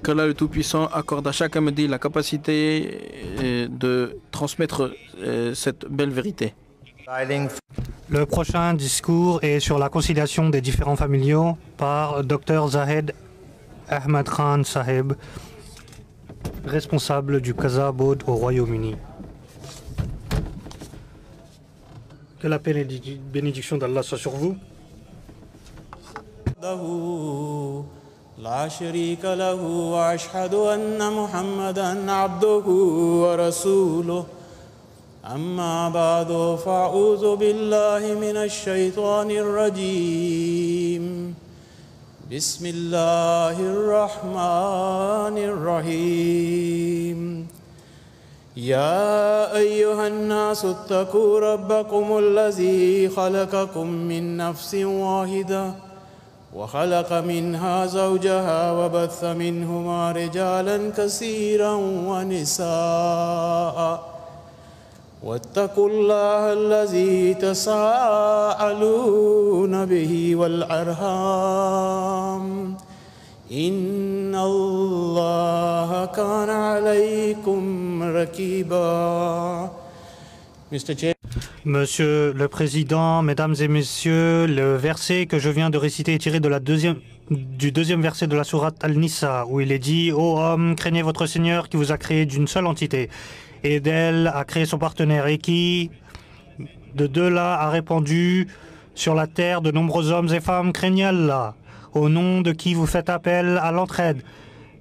qu'Allah le Tout-Puissant accorde à chaque Ahmadi la capacité de transmettre cette belle vérité. Le prochain discours est sur la conciliation des différents familiaux par Dr Zahid Ahmed Khan Sahib, responsable du Qaza Board au Royaume-Uni. Que la bénédiction d'Allah soit sur vous. لا شريك له وأشهد أن محمدًا عبده ورسوله أما بعد فأعوذ بالله من الشيطان الرجيم بسم الله الرحمن الرحيم يا أيها الناس اتقوا ربكم الذي خلقكم من نفس واحدة وخلق منها زوجها وبث منهما رجالا كثيرا ونساء واتقوا الله الذي تساءلون به والأرحام إن الله كان عليكم رقيبا. Monsieur le Président, Mesdames et Messieurs, le verset que je viens de réciter est tiré de du deuxième verset de la sourate Al-Nisa, où il est dit « Ô homme, craignez votre Seigneur qui vous a créé d'une seule entité, et d'elle a créé son partenaire, et qui, de deux là, a répandu sur la terre de nombreux hommes et femmes. Craignez Allah, au nom de qui vous faites appel à l'entraide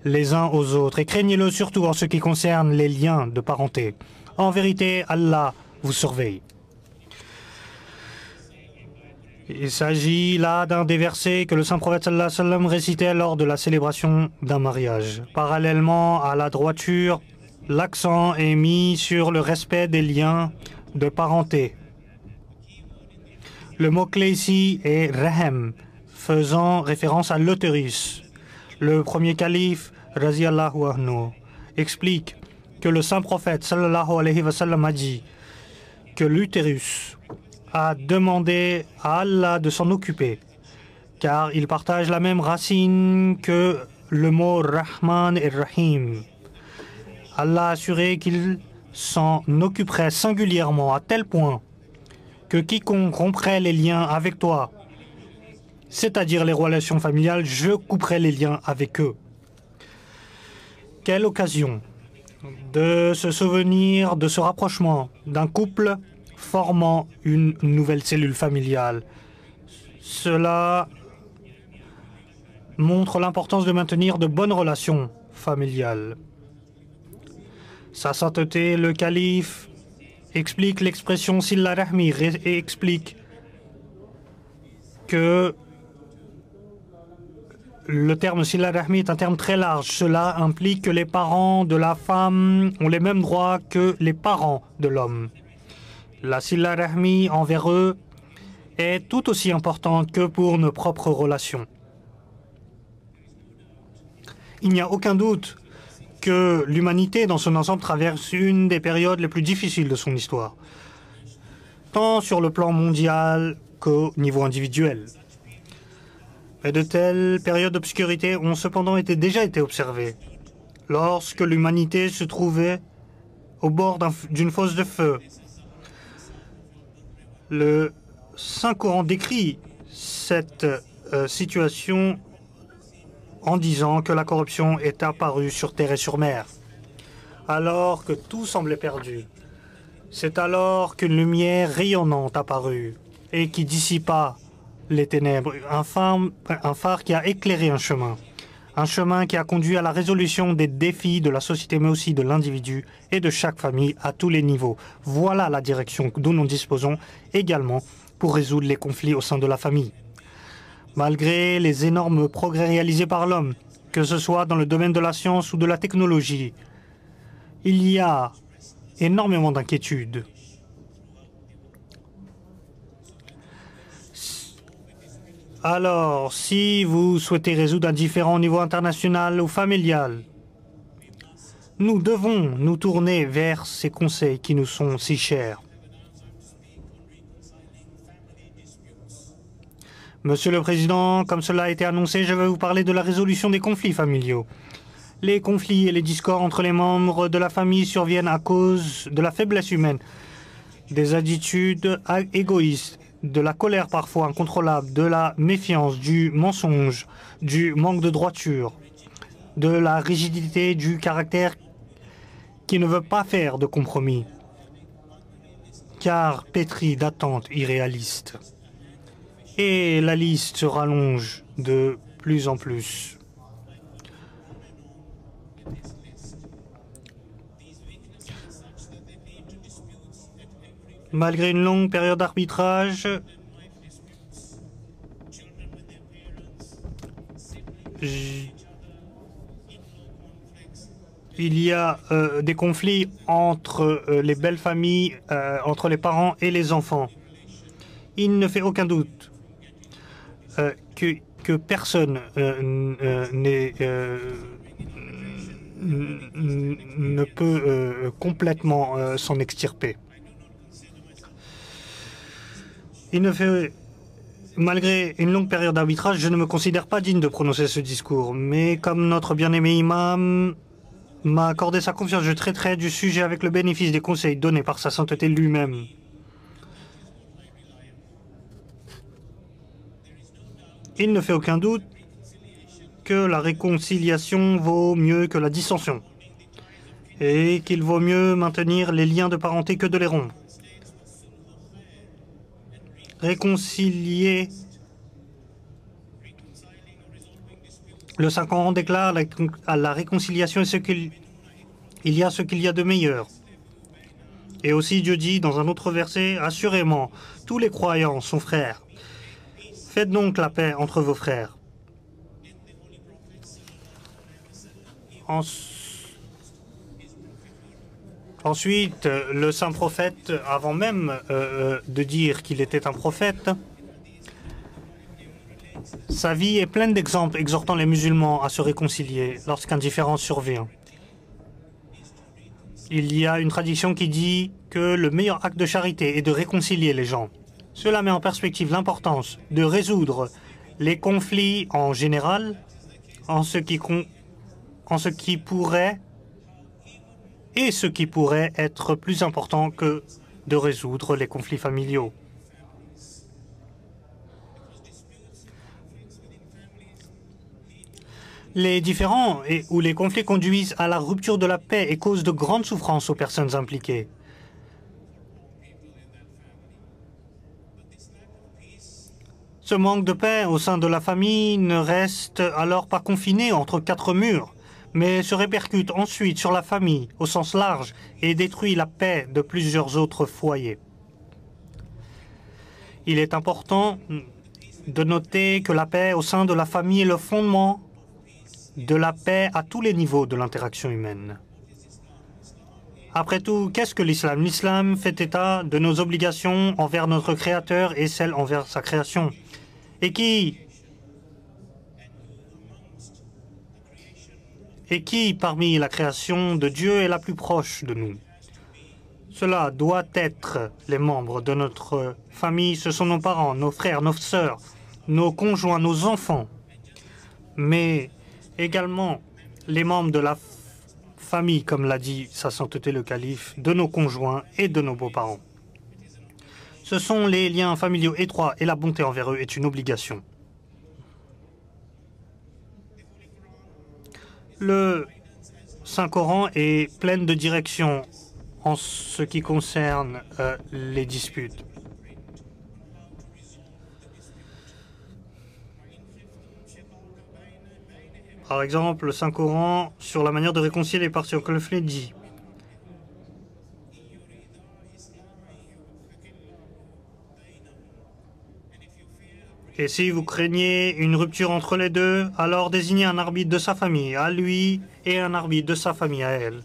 les uns aux autres, et craignez-le surtout en ce qui concerne les liens de parenté. En vérité, Allah vous surveille. » Il s'agit là d'un des versets que le saint prophète sallallahu alayhi wa sallam récitait lors de la célébration d'un mariage. Parallèlement à la droiture, l'accent est mis sur le respect des liens de parenté. Le mot-clé ici est Rahem, faisant référence à l'utérus. Le premier calife, Raziyallahu anhu, explique que le saint prophète sallallahu alayhi wa sallam a dit que l'utérus a demandé à Allah de s'en occuper, car il partage la même racine que le mot Rahman et Rahim. Allah a assuré qu'il s'en occuperait singulièrement à tel point que quiconque romprait les liens avec toi, c'est-à-dire les relations familiales, je couperai les liens avec eux. Quelle occasion de se souvenir de ce rapprochement d'un couple formant une nouvelle cellule familiale. Cela montre l'importance de maintenir de bonnes relations familiales. Sa sainteté, le calife, explique l'expression Silla Rahmi et explique que le terme Silla Rahmi est un terme très large. Cela implique que les parents de la femme ont les mêmes droits que les parents de l'homme. La Silla Rahmi envers eux est tout aussi importante que pour nos propres relations. Il n'y a aucun doute que l'humanité dans son ensemble traverse une des périodes les plus difficiles de son histoire, tant sur le plan mondial qu'au niveau individuel. Mais de telles périodes d'obscurité ont cependant déjà été observées lorsque l'humanité se trouvait au bord d'une fosse de feu. Le Saint-Coran décrit cette situation en disant que la corruption est apparue sur terre et sur mer, alors que tout semblait perdu. C'est alors qu'une lumière rayonnante apparut et qui dissipa les ténèbres, un phare qui a éclairé un chemin qui a conduit à la résolution des défis de la société, mais aussi de l'individu et de chaque famille à tous les niveaux. Voilà la direction dont nous disposons également pour résoudre les conflits au sein de la famille. Malgré les énormes progrès réalisés par l'homme, que ce soit dans le domaine de la science ou de la technologie, il y a énormément d'inquiétudes. Alors, si vous souhaitez résoudre un différend au niveau international ou familial, nous devons nous tourner vers ces conseils qui nous sont si chers. Monsieur le Président, comme cela a été annoncé, je vais vous parler de la résolution des conflits familiaux. Les conflits et les discords entre les membres de la famille surviennent à cause de la faiblesse humaine, des attitudes égoïstes, de la colère parfois incontrôlable, de la méfiance, du mensonge, du manque de droiture, de la rigidité du caractère qui ne veut pas faire de compromis, car pétri d'attentes irréalistes. Et la liste se rallonge de plus en plus. Malgré une longue période d'arbitrage, il y a des conflits entre les belles familles, entre les parents et les enfants. Il ne fait aucun doute que personne ne peut complètement s'en extirper. Malgré une longue période d'arbitrage, je ne me considère pas digne de prononcer ce discours. Mais comme notre bien-aimé imam m'a accordé sa confiance, je traiterai du sujet avec le bénéfice des conseils donnés par sa sainteté lui-même. Il ne fait aucun doute que la réconciliation vaut mieux que la dissension et qu'il vaut mieux maintenir les liens de parenté que de les rompre. Réconcilier. Le Saint-Coran déclare à la réconciliation ce qu'il y a de meilleur. Et aussi Dieu dit dans un autre verset, assurément, tous les croyants sont frères. Faites donc la paix entre vos frères. Ensuite, le saint prophète, avant même de dire qu'il était un prophète, sa vie est pleine d'exemples exhortant les musulmans à se réconcilier lorsqu'un différend survient. Il y a une tradition qui dit que le meilleur acte de charité est de réconcilier les gens. Cela met en perspective l'importance de résoudre les conflits en général, en ce qui pourrait être plus important que de résoudre les conflits familiaux. Les différends ou les conflits conduisent à la rupture de la paix et causent de grandes souffrances aux personnes impliquées. Ce manque de paix au sein de la famille ne reste alors pas confiné entre quatre murs, mais se répercute ensuite sur la famille au sens large et détruit la paix de plusieurs autres foyers. Il est important de noter que la paix au sein de la famille est le fondement de la paix à tous les niveaux de l'interaction humaine. Après tout, qu'est-ce que l'islam? L'islam fait état de nos obligations envers notre Créateur et celles envers sa création. Et qui parmi la création de Dieu est la plus proche de nous? Cela doit être les membres de notre famille. Ce sont nos parents, nos frères, nos sœurs, nos conjoints, nos enfants, mais également les membres de la famille, comme l'a dit Sa Sainteté le Calife, de nos conjoints et de nos beaux-parents. Ce sont les liens familiaux étroits et la bonté envers eux est une obligation. Le Saint-Coran est plein de directions en ce qui concerne les disputes. Par exemple, le Saint-Coran, sur la manière de réconcilier les parties en conflit, dit: et si vous craignez une rupture entre les deux, alors désignez un arbitre de sa famille à lui et un arbitre de sa famille à elle.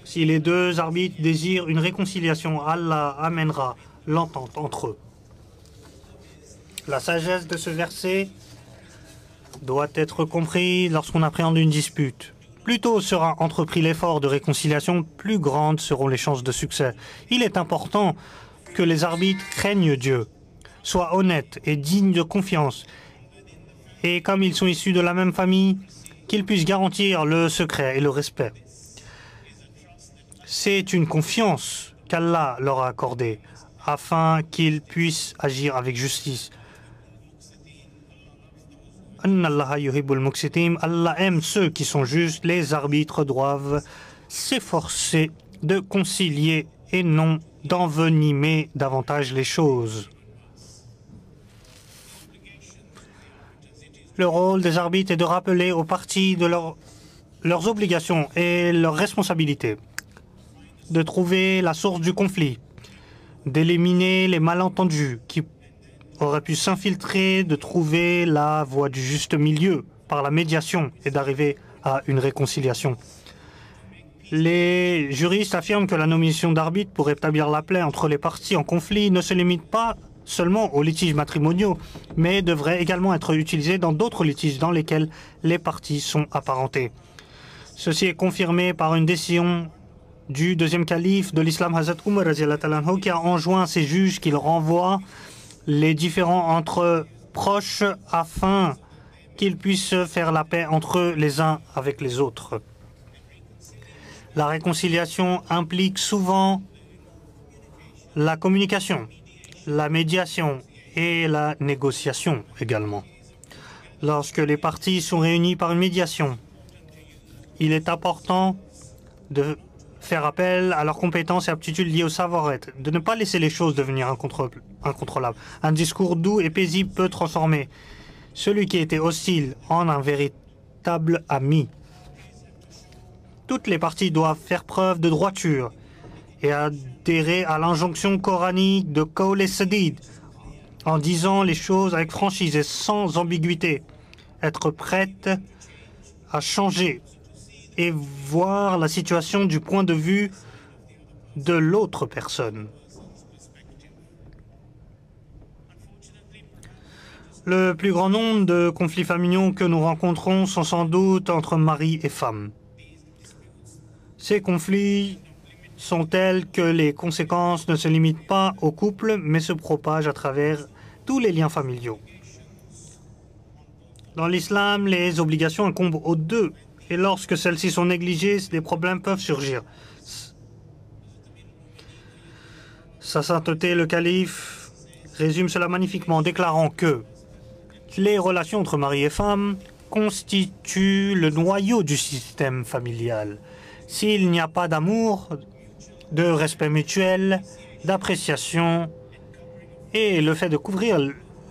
Si les deux arbitres désirent une réconciliation, Allah amènera l'entente entre eux. La sagesse de ce verset doit être comprise lorsqu'on appréhende une dispute. Plus tôt sera entrepris l'effort de réconciliation, plus grandes seront les chances de succès. Il est important que les arbitres craignent Dieu, soient honnêtes et dignes de confiance. Et comme ils sont issus de la même famille, qu'il puisse garantir le secret et le respect. C'est une confiance qu'Allah leur a accordée afin qu'ils puissent agir avec justice. Allah aime ceux qui sont justes. Les arbitres doivent s'efforcer de concilier et non d'envenimer davantage les choses. Le rôle des arbitres est de rappeler aux parties de leurs obligations et leurs responsabilités, de trouver la source du conflit, d'éliminer les malentendus qui auraient pu s'infiltrer, de trouver la voie du juste milieu par la médiation et d'arriver à une réconciliation. Les juristes affirment que la nomination d'arbitre pour établir la paix entre les parties en conflit ne se limite pas seulement aux litiges matrimoniaux, mais devrait également être utilisée dans d'autres litiges dans lesquels les parties sont apparentées. Ceci est confirmé par une décision du deuxième calife de l'islam, Hazrat Umar, qui a enjoint ses juges qu'ils renvoient les différends entre proches afin qu'ils puissent faire la paix entre les uns avec les autres. La réconciliation implique souvent la communication, la médiation et la négociation également. Lorsque les parties sont réunies par une médiation, il est important de faire appel à leurs compétences et aptitudes liées au savoir-être, de ne pas laisser les choses devenir incontrôlables. Un discours doux et paisible peut transformer celui qui était hostile en un véritable ami. Toutes les parties doivent faire preuve de droiture et adhérer à l'injonction coranique de Qawl Sadid en disant les choses avec franchise et sans ambiguïté, être prête à changer et voir la situation du point de vue de l'autre personne. Le plus grand nombre de conflits familiaux que nous rencontrons sont sans doute entre mari et femme. Ces conflits sont tels que les conséquences ne se limitent pas au couple, mais se propagent à travers tous les liens familiaux. Dans l'islam, les obligations incombent aux deux, et lorsque celles-ci sont négligées, des problèmes peuvent surgir. Sa sainteté, le calife, résume cela magnifiquement en déclarant que les relations entre mari et femme constituent le noyau du système familial. S'il n'y a pas d'amour, de respect mutuel, d'appréciation et le fait de couvrir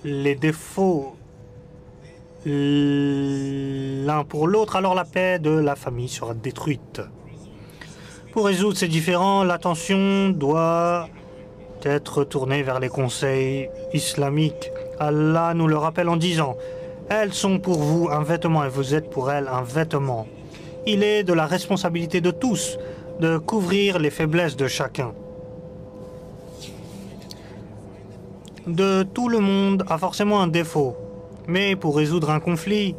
les défauts l'un pour l'autre, alors la paix de la famille sera détruite. Pour résoudre ces différends, l'attention doit être tournée vers les conseils islamiques. Allah nous le rappelle en disant « Elles sont pour vous un vêtement et vous êtes pour elles un vêtement ». Il est de la responsabilité de tous de couvrir les faiblesses de chacun. Tout le monde a forcément un défaut, mais pour résoudre un conflit,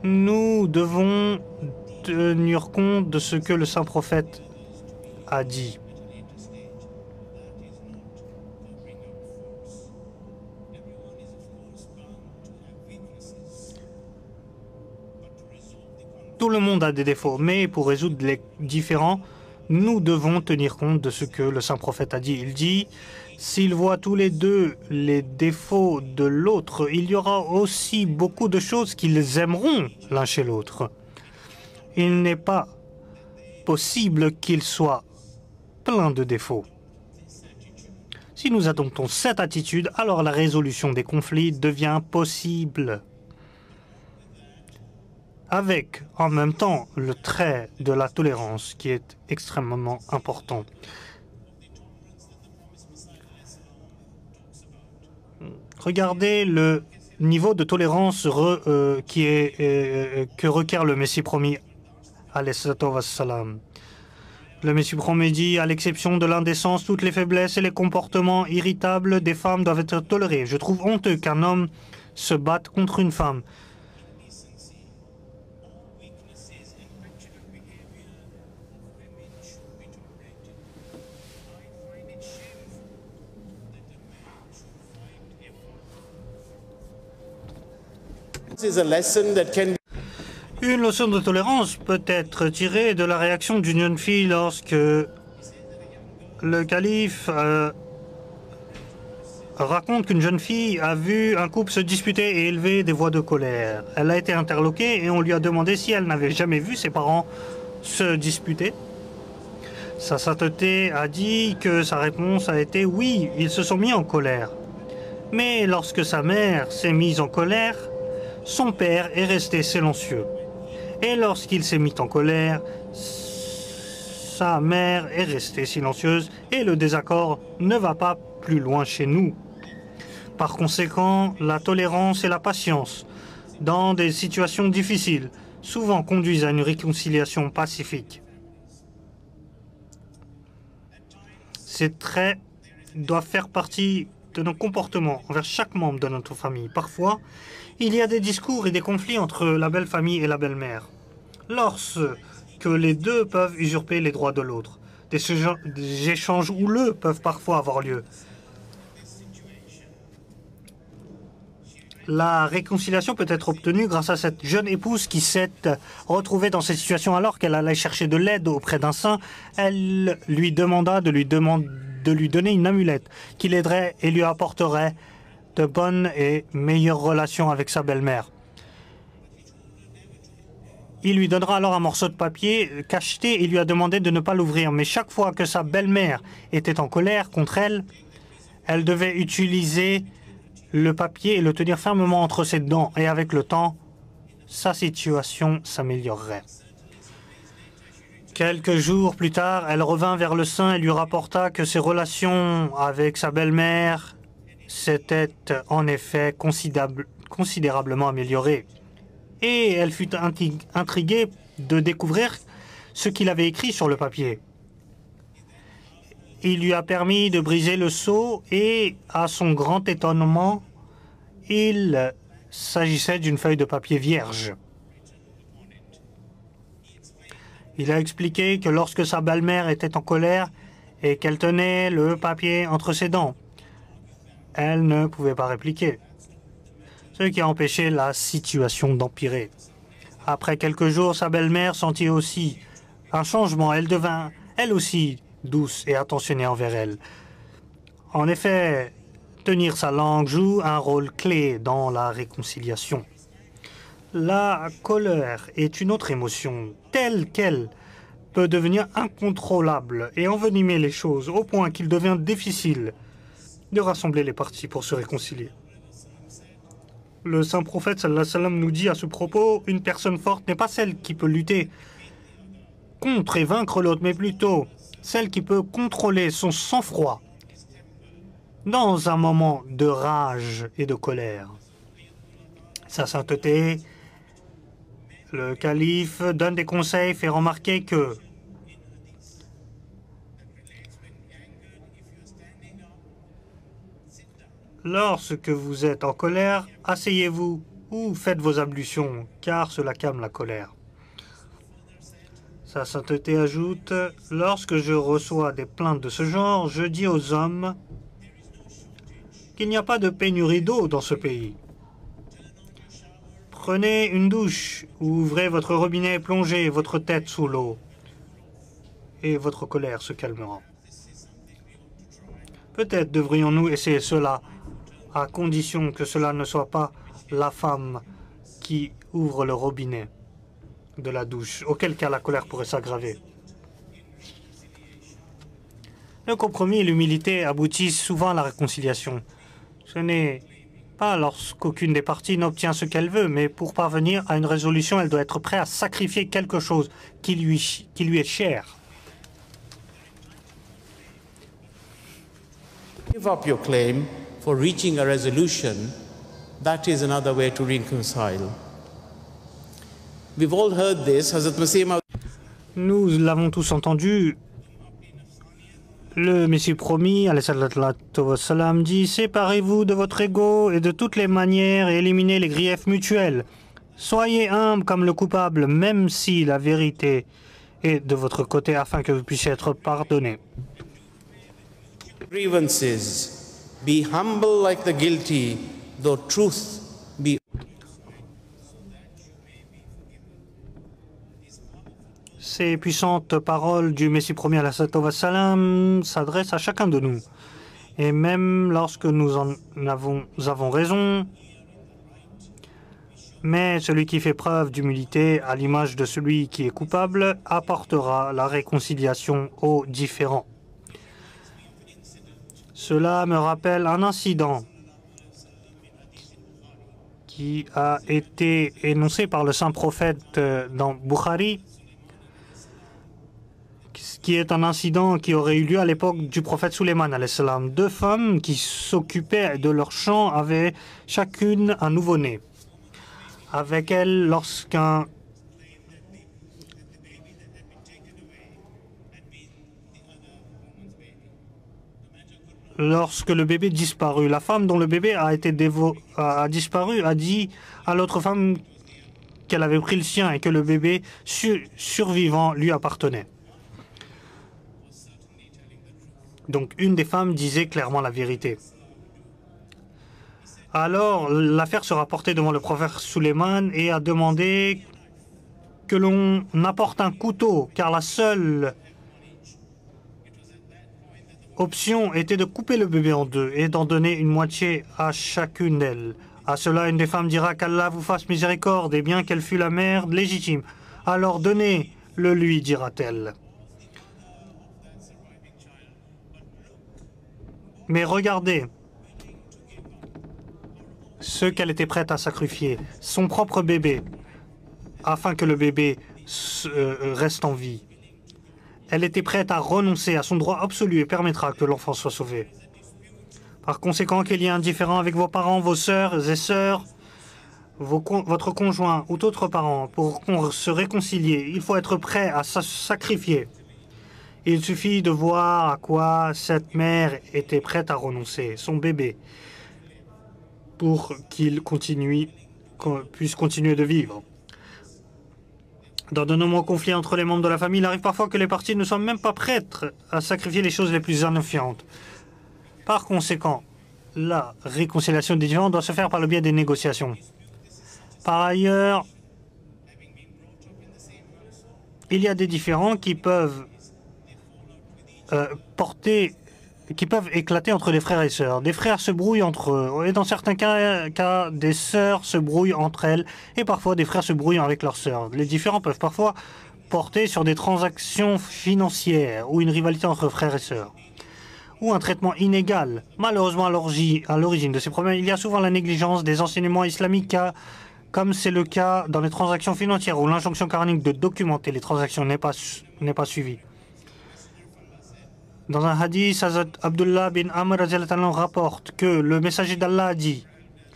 nous devons tenir compte de ce que le saint prophète a dit. Tout le monde a des défauts, mais pour résoudre les différends, nous devons tenir compte de ce que le saint prophète a dit. Il dit, s'ils voient tous les deux les défauts de l'autre, il y aura aussi beaucoup de choses qu'ils aimeront l'un chez l'autre. Il n'est pas possible qu'ils soient pleins de défauts. Si nous adoptons cette attitude, alors la résolution des conflits devient possible. Avec, en même temps, le trait de la tolérance qui est extrêmement important. Regardez le niveau de tolérance que requiert le Messie promis, alayhi salatu wassalam. Le Messie promis dit, à l'exception de l'indécence, toutes les faiblesses et les comportements irritables des femmes doivent être tolérés. Je trouve honteux qu'un homme se batte contre une femme. is a lesson that can Une leçon de tolérance peut être tirée de la réaction d'une jeune fille lorsque le calife raconte qu'une jeune fille a vu un couple se disputer et élever des voix de colère. Elle a été interloquée et on lui a demandé si elle n'avait jamais vu ses parents se disputer. Sa sainteté a dit que sa réponse a été oui, ils se sont mis en colère. Mais lorsque sa mère s'est mise en colère, son père est resté silencieux. Et lorsqu'il s'est mis en colère, sa mère est restée silencieuse et le désaccord ne va pas plus loin chez nous. Par conséquent, la tolérance et la patience dans des situations difficiles souvent conduisent à une réconciliation pacifique. Ces traits doivent faire partie de nos comportements envers chaque membre de notre famille. Parfois, il y a des discours et des conflits entre la belle famille et la belle-mère. Lorsque les deux peuvent usurper les droits de l'autre, des échanges houleux peuvent parfois avoir lieu. La réconciliation peut être obtenue grâce à cette jeune épouse qui s'est retrouvée dans cette situation alors qu'elle allait chercher de l'aide auprès d'un saint. Elle lui demanda de lui donner une amulette qui l'aiderait et lui apporterait de bonnes et meilleures relations avec sa belle-mère. Il lui donnera alors un morceau de papier cacheté et lui a demandé de ne pas l'ouvrir. Mais chaque fois que sa belle-mère était en colère contre elle, elle devait utiliser le papier et le tenir fermement entre ses dents. Et avec le temps, sa situation s'améliorerait. Quelques jours plus tard, elle revint vers le saint et lui rapporta que ses relations avec sa belle-mère s'étaient en effet considérablement améliorées. Et elle fut intriguée de découvrir ce qu'il avait écrit sur le papier. Il lui a permis de briser le sceau et, à son grand étonnement, il s'agissait d'une feuille de papier vierge. Il a expliqué que lorsque sa belle-mère était en colère et qu'elle tenait le papier entre ses dents, elle ne pouvait pas répliquer, ce qui a empêché la situation d'empirer. Après quelques jours, sa belle-mère sentit aussi un changement. Elle devint, elle aussi, douce et attentionnée envers elle. En effet, tenir sa langue joue un rôle clé dans la réconciliation. La colère est une autre émotion, telle qu'elle peut devenir incontrôlable et envenimer les choses au point qu'il devient difficile de rassembler les parties pour se réconcilier. Le saint prophète sallallahu alayhi wa sallam nous dit à ce propos, une personne forte n'est pas celle qui peut lutter contre et vaincre l'autre, mais plutôt celle qui peut contrôler son sang-froid dans un moment de rage et de colère. Sa sainteté, le calife donne des conseils, fait remarquer que lorsque vous êtes en colère, asseyez-vous ou faites vos ablutions, car cela calme la colère. Sa sainteté ajoute, lorsque je reçois des plaintes de ce genre, je dis aux hommes qu'il n'y a pas de pénurie d'eau dans ce pays. Prenez une douche, ouvrez votre robinet et plongez votre tête sous l'eau, et votre colère se calmera. Peut-être devrions-nous essayer cela, à condition que cela ne soit pas la femme qui ouvre le robinet de la douche, auquel cas la colère pourrait s'aggraver. Le compromis et l'humilité aboutissent souvent à la réconciliation. Ce n'est pas lorsqu'aucune des parties n'obtient ce qu'elle veut, mais pour parvenir à une résolution, elle doit être prête à sacrifier quelque chose qui lui est cher. give up your claim for reaching a resolution, that is another way to reconcile. We've all heard this. Hazrat Masih Maud Nous l'avons tous entendu. Le Messie promis, alayhi salatu wassalam, dit « Séparez-vous de votre ego et de toutes les manières et éliminez les griefs mutuels. Soyez humble comme le coupable, même si la vérité est de votre côté, afin que vous puissiez être pardonné. » grievances, be humble like the guilty, though truth be. Ces puissantes paroles du Messie premier à la salam s'adressent à chacun de nous. Et même lorsque nous avons raison, mais celui qui fait preuve d'humilité, à l'image de celui qui est coupable, apportera la réconciliation aux différents. Cela me rappelle un incident qui a été énoncé par le saint prophète dans Bukhari, qui est un incident qui aurait eu lieu à l'époque du prophète Suleiman alayhi salam. Deux femmes qui s'occupaient de leur champ avaient chacune un nouveau-né. Avec elles, lorsque le bébé disparut, la femme dont le bébé a disparu a dit à l'autre femme qu'elle avait pris le sien et que le bébé survivant lui appartenait. Donc une des femmes disait clairement la vérité. Alors l'affaire sera portée devant le prophète Suleiman et a demandé que l'on apporte un couteau, car la seule option était de couper le bébé en deux et d'en donner une moitié à chacune d'elles. À cela, une des femmes dira qu'Allah vous fasse miséricorde, et bien qu'elle fût la mère légitime. Alors donnez-le lui, dira-t-elle. Mais regardez ce qu'elle était prête à sacrifier, son propre bébé, afin que le bébé reste en vie. Elle était prête à renoncer à son droit absolu et permettra que l'enfant soit sauvé. Par conséquent, qu'il y ait un différend avec vos parents, vos sœurs et sœurs, votre conjoint ou d'autres parents, pour qu'on se réconcilie, il faut être prêt à sacrifier. Il suffit de voir à quoi cette mère était prête à renoncer, son bébé, pour qu'il puisse continuer de vivre. Dans de nombreux conflits entre les membres de la famille, il arrive parfois que les parties ne soient même pas prêtes à sacrifier les choses les plus innofiantes. Par conséquent, la réconciliation des différends doit se faire par le biais des négociations. Par ailleurs, il y a des différends qui peuvent éclater entre des frères et sœurs. Des frères se brouillent entre eux, et dans certains cas, des sœurs se brouillent entre elles, et parfois des frères se brouillent avec leurs sœurs. Les différends peuvent parfois porter sur des transactions financières ou une rivalité entre frères et sœurs, ou un traitement inégal. Malheureusement, à l'origine de ces problèmes, il y a souvent la négligence des enseignements islamiques, comme c'est le cas dans les transactions financières, où l'injonction coranique de documenter les transactions n'est pas suivie. Dans un hadith, Hazrat Abdullah bin Amr rapporte que le messager d'Allah a dit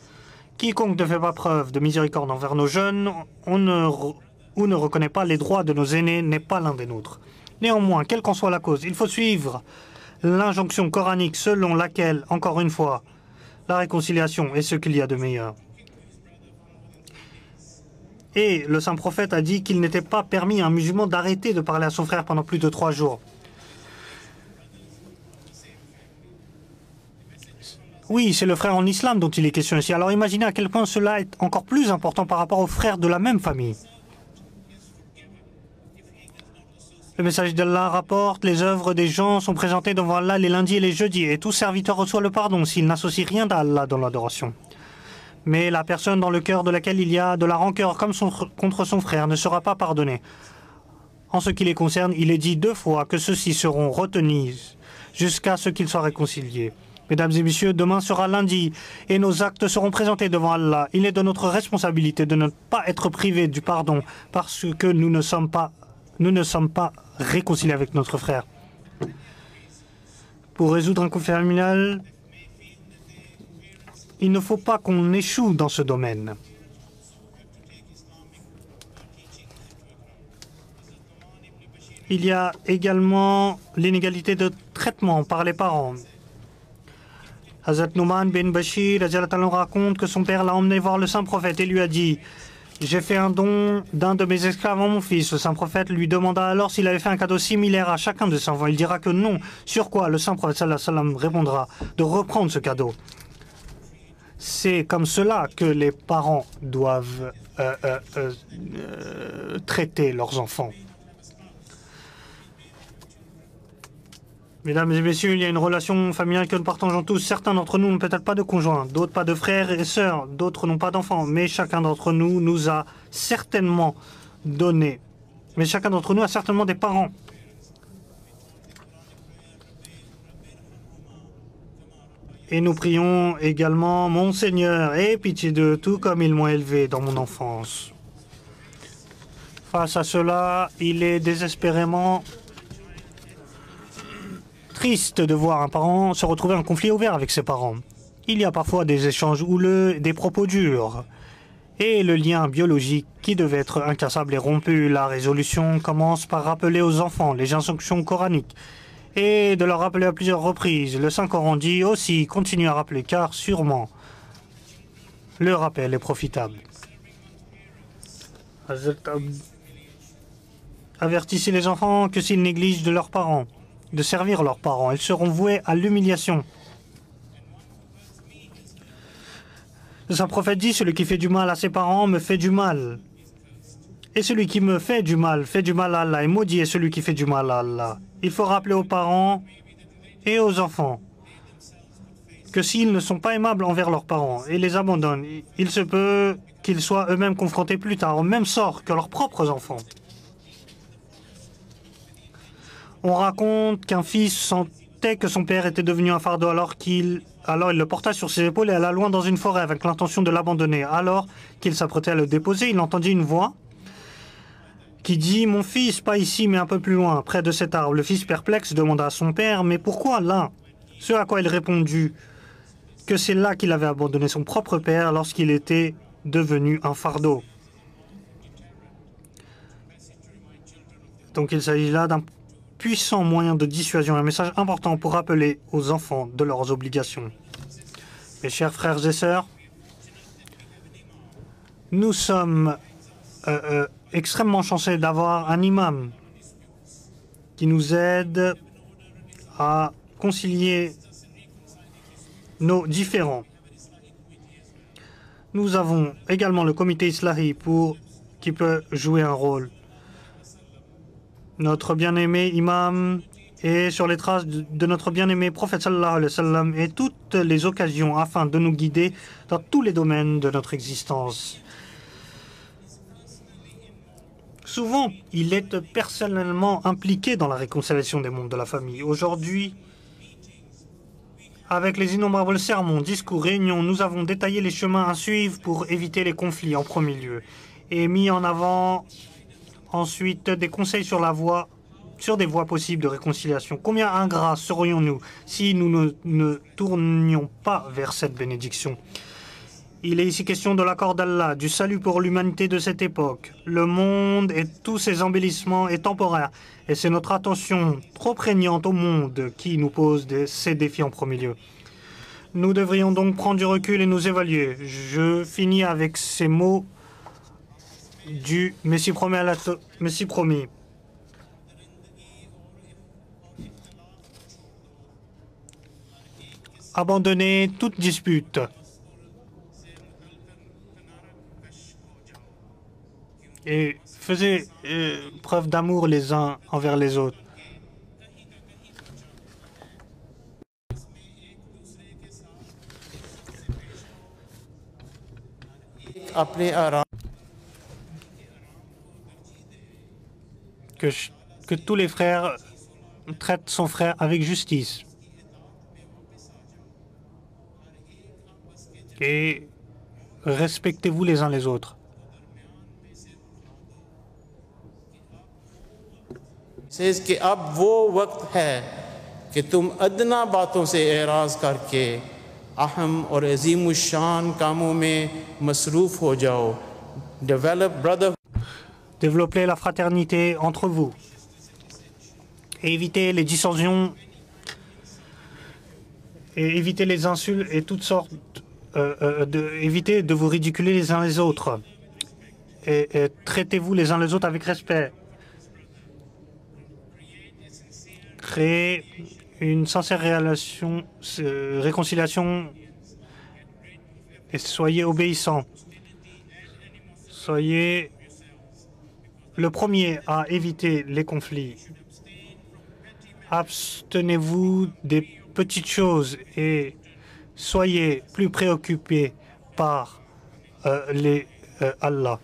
« Quiconque ne fait pas preuve de miséricorde envers nos jeunes ou ne reconnaît pas les droits de nos aînés n'est pas l'un des nôtres. » Néanmoins, quelle qu'en soit la cause, il faut suivre l'injonction coranique selon laquelle, encore une fois, la réconciliation est ce qu'il y a de meilleur. Et le saint prophète a dit qu'il n'était pas permis à un musulman d'arrêter de parler à son frère pendant plus de 3 jours. Oui, c'est le frère en islam dont il est question ici. Alors imaginez à quel point cela est encore plus important par rapport aux frères de la même famille. Le message d'Allah rapporte, les œuvres des gens sont présentées devant Allah les lundis et les jeudis, et tout serviteur reçoit le pardon s'il n'associe rien d'Allah dans l'adoration. Mais la personne dans le cœur de laquelle il y a de la rancœur contre son frère ne sera pas pardonnée. En ce qui les concerne, il est dit 2 fois que ceux-ci seront retenus jusqu'à ce qu'ils soient réconciliés. Mesdames et messieurs, demain sera lundi et nos actes seront présentés devant Allah. Il est de notre responsabilité de ne pas être privés du pardon parce que nous ne sommes pas réconciliés avec notre frère. Pour résoudre un conflit familial, il ne faut pas qu'on échoue dans ce domaine. Il y a également l'inégalité de traitement par les parents. Hazrat Nouman bin Bashir raconte que son père l'a emmené voir le saint prophète et lui a dit « J'ai fait un don d'un de mes esclaves à mon fils ». Le saint prophète lui demanda alors s'il avait fait un cadeau similaire à chacun de ses enfants. Il dira que non. Sur quoi le saint prophète sallallahu alayhi wa sallam répondra de reprendre ce cadeau. C'est comme cela que les parents doivent traiter leurs enfants. Mesdames et messieurs, il y a une relation familiale que nous partageons tous. Certains d'entre nous n'ont peut-être pas de conjoint, d'autres pas de frères et sœurs, d'autres n'ont pas d'enfants, mais chacun d'entre nous nous a certainement donné. Mais chacun d'entre nous a certainement des parents. Et nous prions également, mon Seigneur, aie pitié d'eux, tout comme ils m'ont élevé dans mon enfance. Face à cela, il est désespérément triste de voir un parent se retrouver en conflit ouvert avec ses parents. Il y a parfois des échanges houleux, des propos durs. Et le lien biologique qui devait être incassable est rompu. La résolution commence par rappeler aux enfants les instructions coraniques et de leur rappeler à plusieurs reprises. Le Saint-Coran dit aussi, continue à rappeler, car sûrement le rappel est profitable. Avertissez les enfants que s'ils négligent de leurs parents, de servir leurs parents, ils seront voués à l'humiliation. Le Saint-Prophète dit, celui qui fait du mal à ses parents me fait du mal. Et celui qui me fait du mal à Allah, et maudit est celui qui fait du mal à Allah. Il faut rappeler aux parents et aux enfants que s'ils ne sont pas aimables envers leurs parents et les abandonnent, il se peut qu'ils soient eux-mêmes confrontés plus tard au même sort que leurs propres enfants. On raconte qu'un fils sentait que son père était devenu un fardeau alors il le porta sur ses épaules et alla loin dans une forêt avec l'intention de l'abandonner. Alors qu'il s'apprêtait à le déposer, il entendit une voix qui dit « Mon fils, pas ici, mais un peu plus loin, près de cet arbre. » Le fils perplexe demanda à son père « Mais pourquoi là ?» Ce à quoi il répondit que c'est là qu'il avait abandonné son propre père lorsqu'il était devenu un fardeau. Donc il s'agit là d'un puissant moyen de dissuasion, un message important pour rappeler aux enfants de leurs obligations. Mes chers frères et sœurs, nous sommes extrêmement chanceux d'avoir un imam qui nous aide à concilier nos différends. Nous avons également le comité Islahi qui peut jouer un rôle. Notre bien-aimé imam est sur les traces de notre bien-aimé prophète sallallahu alayhi wa sallam et toutes les occasions afin de nous guider dans tous les domaines de notre existence. Souvent, il est personnellement impliqué dans la réconciliation des membres de la famille. Aujourd'hui, avec les innombrables sermons, discours, réunions, nous avons détaillé les chemins à suivre pour éviter les conflits en premier lieu et mis en avant ensuite des conseils sur des voies possibles de réconciliation. Combien ingrats serions-nous si nous ne tournions pas vers cette bénédiction? Il est ici question de l'accord d'Allah, du salut pour l'humanité de cette époque. Le monde et tous ses embellissements est temporaire. Et c'est notre attention trop prégnante au monde qui nous pose ces défis en premier lieu. Nous devrions donc prendre du recul et nous évaluer. Je finis avec ces mots du Messie promis. Abandonnez toute dispute. Et faisez preuve d'amour les uns envers les autres. Que tous les frères traitent son frère avec justice. Et respectez-vous les uns les autres. says कि अब वो वक्त है कि तुम अदना बातों से एराज करके अहम और अजीमुशान कामों में मसरूफ़ हो जाओ. Develop brotherhood. Développez la fraternité entre vous et évitez les dissensions et évitez les insultes et toutes sortes évitez de vous ridiculer les uns les autres et traitez-vous les uns les autres avec respect. Créez une sincère réconciliation et soyez obéissants. Soyez le premier à éviter les conflits. Abstenez-vous des petites choses et soyez plus préoccupés par Allah.